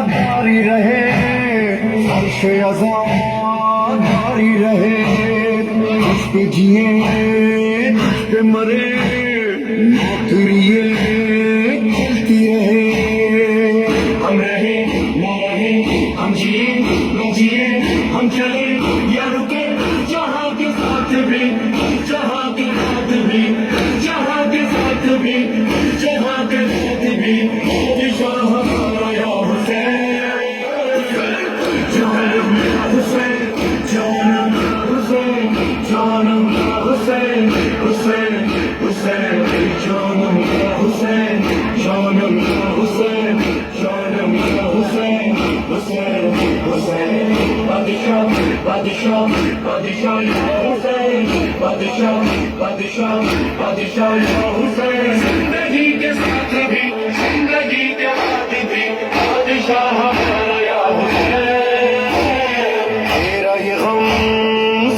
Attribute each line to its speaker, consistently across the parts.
Speaker 1: جاری رہے عرش عظا جاری رہے اس پہ جیے اس پہ مرے نوکریے چلتی رہے ہم رہے نہ رہے ہم جیے نہ جیے ہم چلے یا رکے جہاں کے ساتھ بھی جہاں کے ساتھ بھی جہاں کے ساتھ بھی جہاں کے ساتھ بھی شاہ ہمارا یا حسین جانم یا حسین جانم یا حسین جانم یا حسین حسین حسین جانم یا حسین جانم یا حسین جانم یا حسین حسین حسین بادشاہ بادشاہ بادشاہ یا حسین بادشاہ بادشاہ بادشاہ یا حسین زندگی کے ساتھ بھی زندگی کے بعد بھی بادشاہ ہمارا یا حسین تیرا یہ غم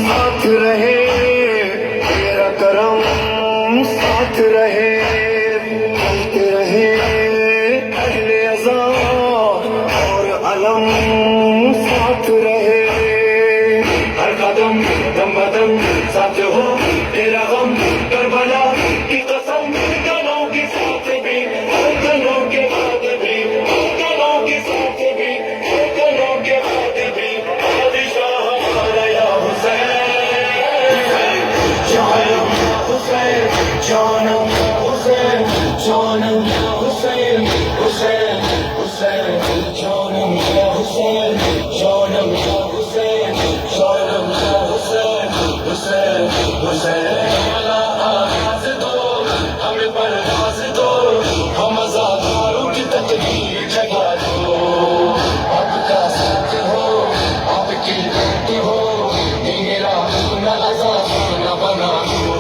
Speaker 1: ساتھ رہے تیرا کرم ساتھ رہے چلتے رہے اہل عزا اور علم ساتھ رہے ہر قدم دم بدم ساتھ ہو تیرا غم کربلا کی قسم گنوں کے ساتھ بھی گنوں کے بعد بھی گنوں کے ساتھ بھی گنوں کے بعد بھی بادشاہ ہمارا یا حسین جانم یا حسین جانم یا حسین جانم یا حسین حسین حسین جانم یا حسین جانم یا حسین جانم یا حسین حسین حسین آواز دو ہمیں پرواز دو ہم آزاداروں کی تقدیر جگا دو آپ کا ساتھ ہو آپ کی بیٹی ہو میرا نہ آزاد نہ بنا دو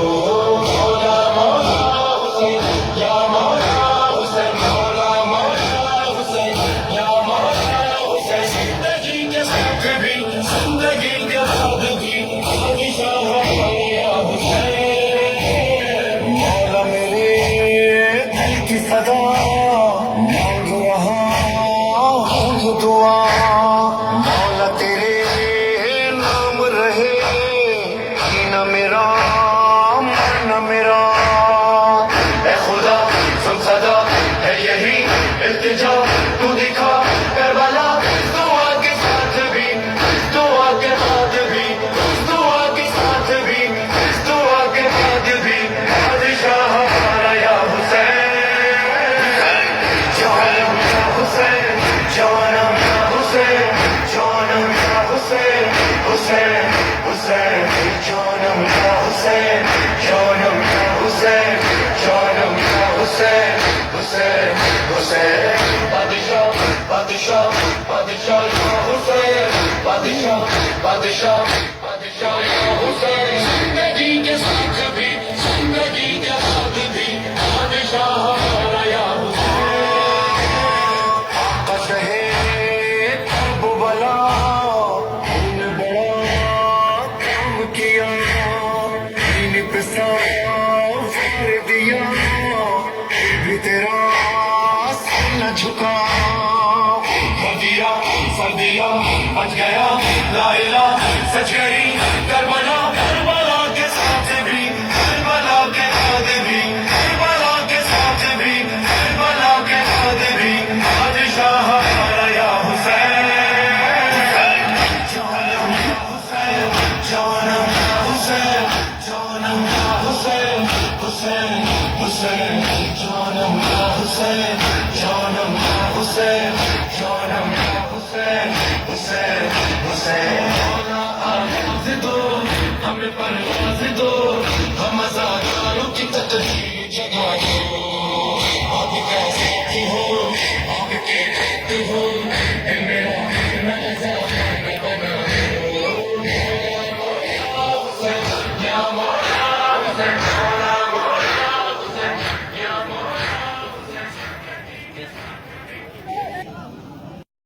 Speaker 1: مولا مولا حسین یا مولا حسین مولا مولا حسین یا مولا حسین زندگی کے ساتھ بھی زندگی کے بعد بھی بادشاہ ہمارا یا حسین مولا میرے دل کی صدا مانگ رہا ہوں یہ دعا مولا تیرے نام رہے نہ میرا نہ میرا اے خدا سن صدا ہے یہی التجا تو دکھا کربلا دعا کے ساتھ بھی دعا کے بعد بھی دعا کے ساتھ بھی دعا کے بعد بھی بادشاہ ہمارا یا حسین جانم یا حسین جانم یا حسین جانم یا حسین حسین حسین جانم یا حسین جانم یا حسین جانم یا حسین حسین حسین بادشاہ بادشاہ بادشاہ یا حسین بادشاہ بادشاہ بادشاہ یا حسین زندگی کے ساتھ بھی زندگی کے بعد بھی بادشاہ ہمارا یا حسین آقا شہے کرب و بلا نے بڑا کام کیا دین پہ سوار دیا پھر بھی تیرا سر نہ جھکا سر دیا بچ گیا لا الہ سچ گئی کربلا کربلا کے ساتھ بھی کربلا کے بعد بھی کربلا کے ساتھ بھی کربلا کے بعد بھی بادشاہ ہمارا یا حسین جانم یا حسین جانم یا حسین جانم یا حسین حسین حسین جانم یا حسین جانم یا حسین جانم یا حسین حسین حسین مولا آواز دو ہمیں پر